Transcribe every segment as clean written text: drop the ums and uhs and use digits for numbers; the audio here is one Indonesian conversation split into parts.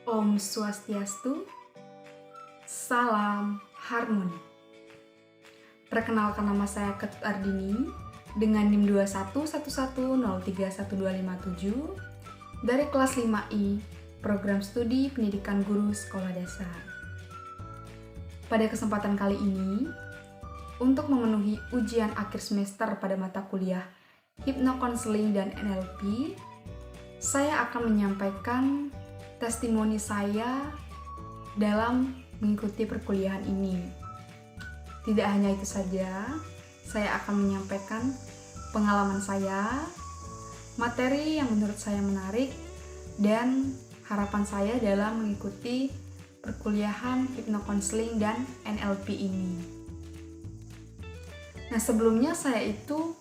Om Swastiastu, Salam Harmoni. Perkenalkan, nama saya Ketut Ardini dengan NIM 2111031257 dari kelas 5I, Program Studi Pendidikan Guru Sekolah Dasar. Pada kesempatan kali ini, untuk memenuhi ujian akhir semester pada mata kuliah Hipnokonseling dan NLP, saya akan menyampaikan testimoni saya dalam mengikuti perkuliahan ini. Tidak hanya itu saja, saya akan menyampaikan pengalaman saya, materi yang menurut saya menarik, dan harapan saya dalam mengikuti perkuliahan Hipnokonseling dan NLP ini. Nah, sebelumnya saya itu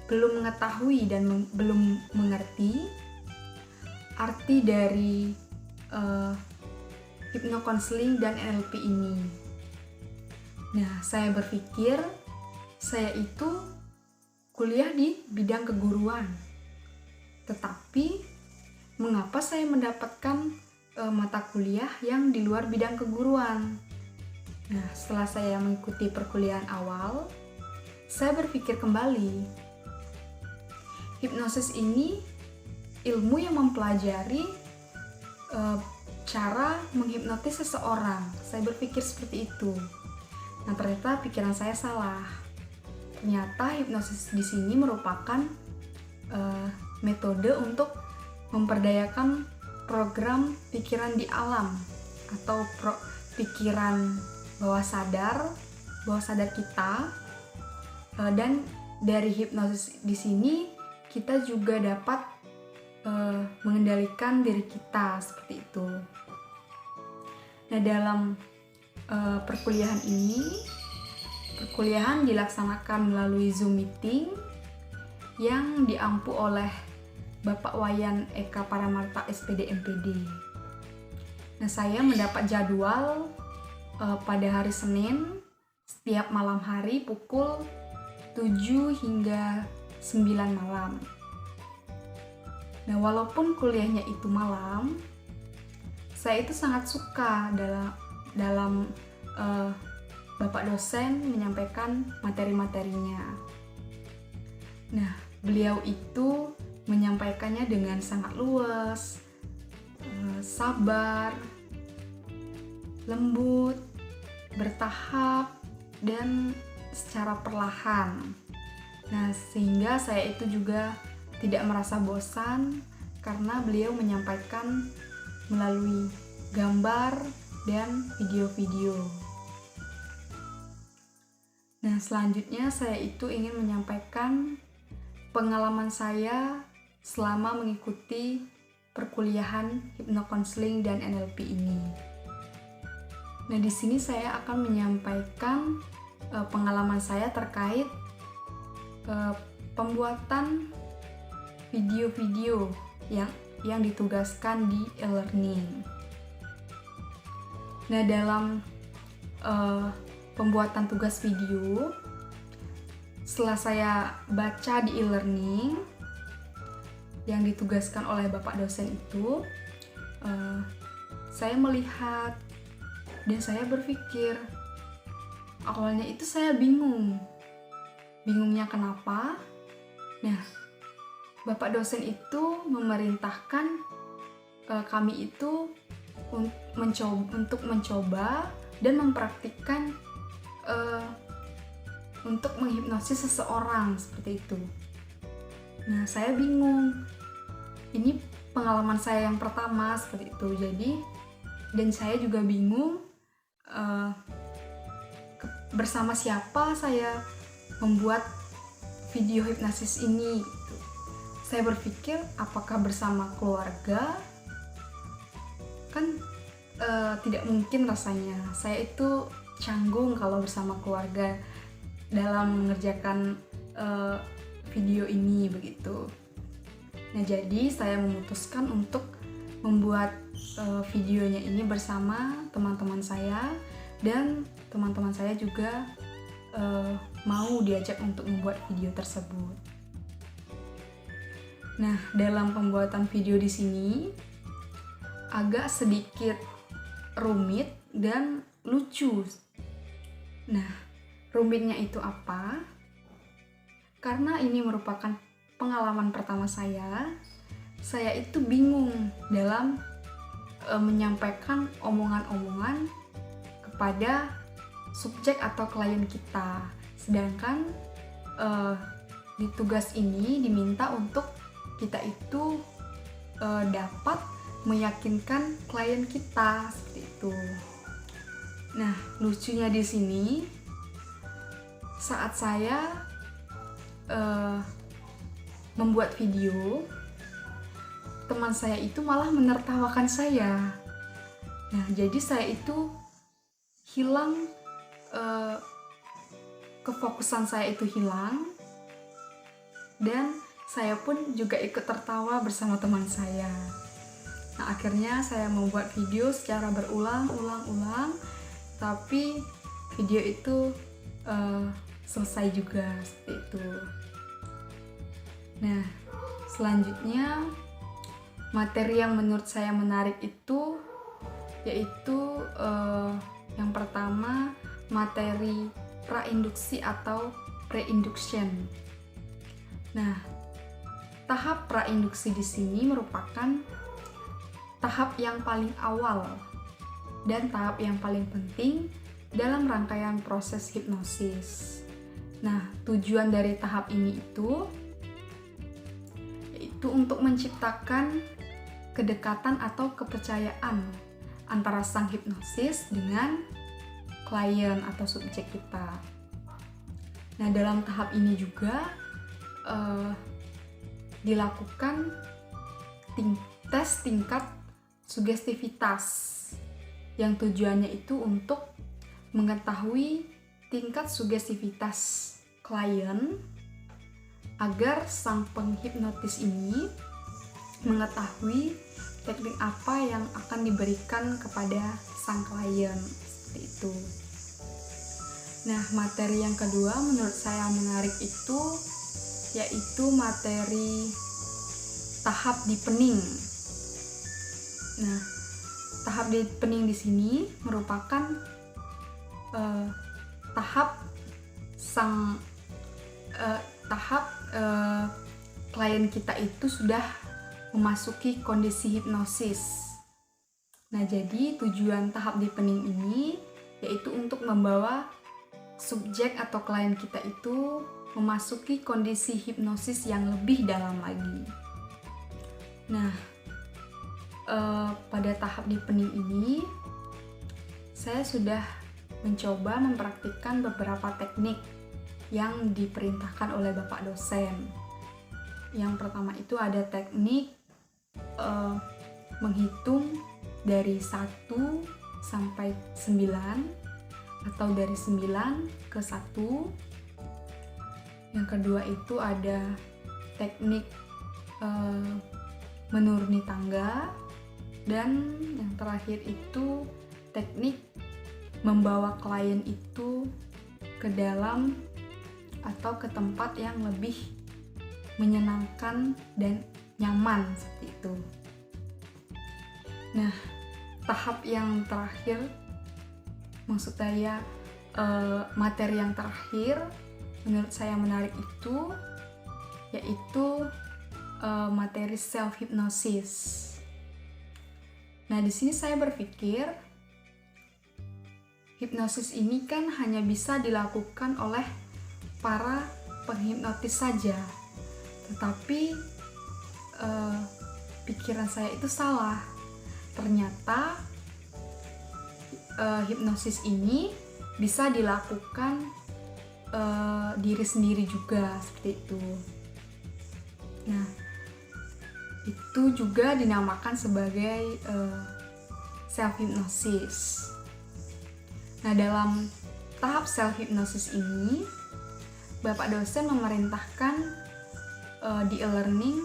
belum mengetahui dan belum mengerti arti dari Hipnokonseling dan NLP ini. Nah, saya berpikir saya itu kuliah di bidang keguruan. Tetapi, mengapa saya mendapatkan mata kuliah yang di luar bidang keguruan? Nah, setelah saya mengikuti perkuliahan awal, saya berpikir kembali. Hipnosis ini ilmu yang mempelajari cara menghipnotis seseorang. Saya berpikir seperti itu. Nah, ternyata pikiran saya salah. Ternyata hipnosis di sini merupakan metode untuk memperdayakan program pikiran di alam atau pikiran bawah sadar kita. Dan dari hipnosis di sini kita juga dapat mengendalikan diri kita seperti itu. Nah, dalam perkuliahan ini, perkuliahan dilaksanakan melalui Zoom meeting yang diampu oleh Bapak Wayan Eka Paramarta SPD MPD. Nah, saya mendapat jadwal pada hari Senin setiap malam hari pukul 7 hingga 9 malam. Nah, walaupun kuliahnya itu malam, saya itu sangat suka dalam Bapak dosen menyampaikan materi-materinya. Nah, beliau itu menyampaikannya dengan sangat luas, sabar, lembut, bertahap, dan secara perlahan. Nah, sehingga saya itu juga tidak merasa bosan karena beliau menyampaikan melalui gambar dan video-video. Nah, selanjutnya saya itu ingin menyampaikan pengalaman saya selama mengikuti perkuliahan Hipnokonseling dan NLP ini. Nah, di sini saya akan menyampaikan pengalaman saya terkait pembuatan video-video yang ditugaskan di e-learning. Nah, dalam pembuatan tugas video, setelah saya baca di e-learning yang ditugaskan oleh Bapak dosen itu, saya melihat dan saya berpikir, awalnya itu saya bingungnya kenapa? Nah, Bapak dosen itu memerintahkan kami itu untuk mencoba dan mempraktikkan untuk menghipnosis seseorang seperti itu. Nah, saya bingung. Ini pengalaman saya yang pertama seperti itu. Dan saya juga bingung bersama siapa saya membuat video hipnosis ini gitu. Saya berpikir apakah bersama keluarga? Kan tidak mungkin rasanya. Saya itu canggung kalau bersama keluarga dalam mengerjakan video ini begitu. Nah, jadi saya memutuskan untuk membuat videonya ini bersama teman-teman saya, dan teman-teman saya juga mau diajak untuk membuat video tersebut. Nah, dalam pembuatan video di sini agak sedikit rumit dan lucu. Nah, rumitnya itu apa? Karena ini merupakan pengalaman pertama saya itu bingung dalam menyampaikan omongan-omongan kepada subjek atau klien kita. Sedangkan di tugas ini diminta untuk kita itu dapat meyakinkan klien kita seperti itu. Nah, lucunya di sini saat saya membuat video, teman saya itu malah menertawakan saya. Nah, jadi saya itu hilang, kefokusan saya itu hilang, dan saya pun juga ikut tertawa bersama teman saya. Nah, akhirnya saya membuat video secara berulang-ulang, tapi video itu selesai juga seperti itu. Nah, selanjutnya materi yang menurut saya menarik itu yaitu yang pertama materi prainduksi atau pre-induction. Nah, tahap prainduksi di sini merupakan tahap yang paling awal dan tahap yang paling penting dalam rangkaian proses hipnosis. Nah, tujuan dari tahap ini itu yaitu untuk menciptakan kedekatan atau kepercayaan antara sang hipnosis dengan klien atau subjek kita. Nah, dalam tahap ini juga dilakukan tes tingkat sugestivitas yang tujuannya itu untuk mengetahui tingkat sugestivitas klien agar sang penghipnotis ini mengetahui teknik apa yang akan diberikan kepada sang klien seperti itu. Nah, materi yang kedua menurut saya menarik itu yaitu materi tahap deepening. Nah, tahap deepening di sini merupakan tahap klien kita itu sudah memasuki kondisi hipnosis. Nah, jadi tujuan tahap deepening ini yaitu untuk membawa subjek atau klien kita itu memasuki kondisi hipnosis yang lebih dalam lagi. Nah, pada tahap deepening ini saya sudah mencoba mempraktikkan beberapa teknik yang diperintahkan oleh Bapak dosen. Yang pertama itu ada teknik menghitung dari 1 sampai 9 atau dari 9 ke 1. Yang kedua itu ada teknik menuruni tangga, dan yang terakhir itu teknik membawa klien itu ke dalam atau ke tempat yang lebih menyenangkan dan nyaman seperti itu. Nah, tahap yang terakhir, maksud saya materi yang terakhir menurut saya menarik itu yaitu materi self hypnosis. Nah, di sini saya berpikir hipnosis ini kan hanya bisa dilakukan oleh para penghipnotis saja. Tetapi pikiran saya itu salah. Ternyata hipnosis ini bisa dilakukan diri sendiri juga seperti itu. Nah, itu juga dinamakan sebagai self hypnosis. Nah, dalam tahap self hypnosis ini Bapak dosen memerintahkan di e-learning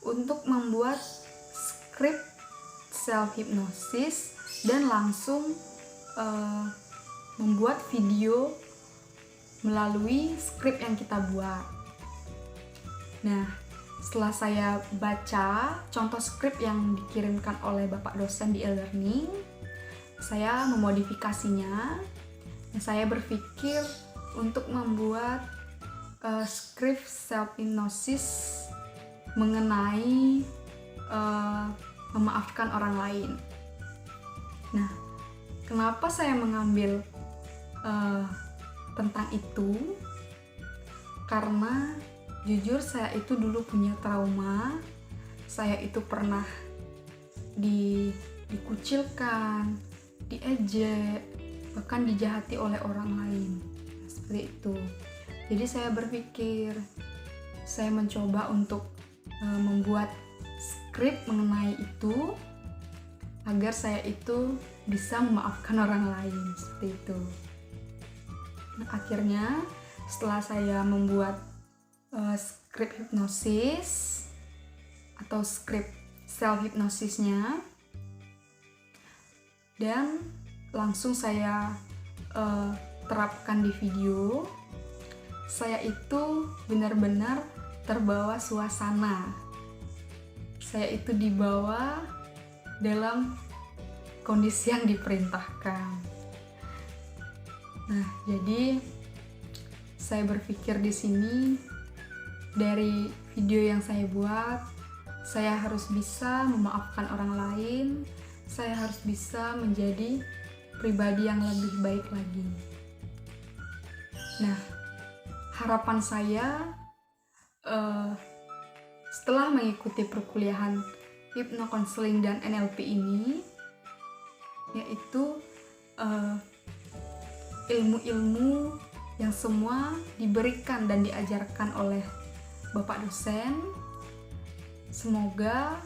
untuk membuat skrip self hypnosis dan langsung membuat video melalui skrip yang kita buat. Nah, setelah saya baca contoh skrip yang dikirimkan oleh Bapak dosen di e-learning, saya memodifikasinya. Saya berpikir untuk membuat skrip self-hypnosis mengenai memaafkan orang lain. Nah, kenapa saya mengambil tentang itu? Karena jujur saya itu dulu punya trauma. Saya itu pernah dikucilkan, diejek, bahkan dijahati oleh orang lain. Seperti itu. Jadi saya berpikir, saya mencoba untuk membuat skrip mengenai itu agar saya itu bisa memaafkan orang lain, seperti itu. Nah, akhirnya setelah saya membuat skrip hipnosis atau skrip self hipnosisnya, dan langsung saya terapkan di video, saya itu benar-benar terbawa suasana. Saya itu dibawa dalam kondisi yang diperintahkan. Nah, jadi saya berpikir di sini dari video yang saya buat, saya harus bisa memaafkan orang lain, saya harus bisa menjadi pribadi yang lebih baik lagi. Nah, harapan saya setelah mengikuti perkuliahan hipnokonseling dan NLP ini, yaitu ilmu-ilmu yang semua diberikan dan diajarkan oleh Bapak dosen, semoga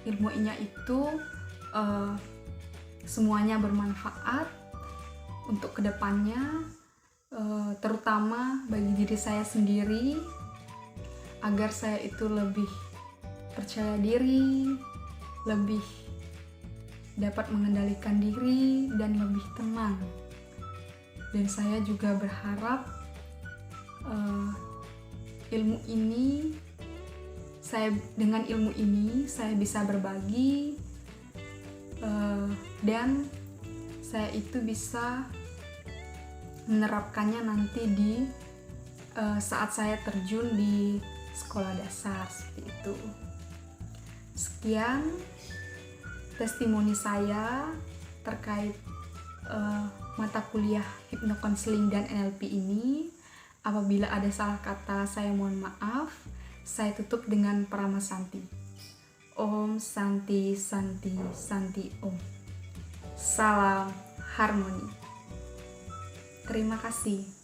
ilmunya itu semuanya bermanfaat untuk kedepannya, terutama bagi diri saya sendiri, agar saya itu lebih percaya diri, lebih dapat mengendalikan diri, dan lebih tenang. Dan saya juga berharap dengan ilmu ini saya bisa berbagi, dan saya itu bisa menerapkannya nanti di saat saya terjun di sekolah dasar, seperti itu. Sekian testimoni saya terkait mata kuliah hipnokonseling dan NLP ini. Apabila ada salah kata, saya mohon maaf. Saya tutup dengan Parama Santi. Om Santi Santi Santi Om. Salam harmoni. Terima kasih.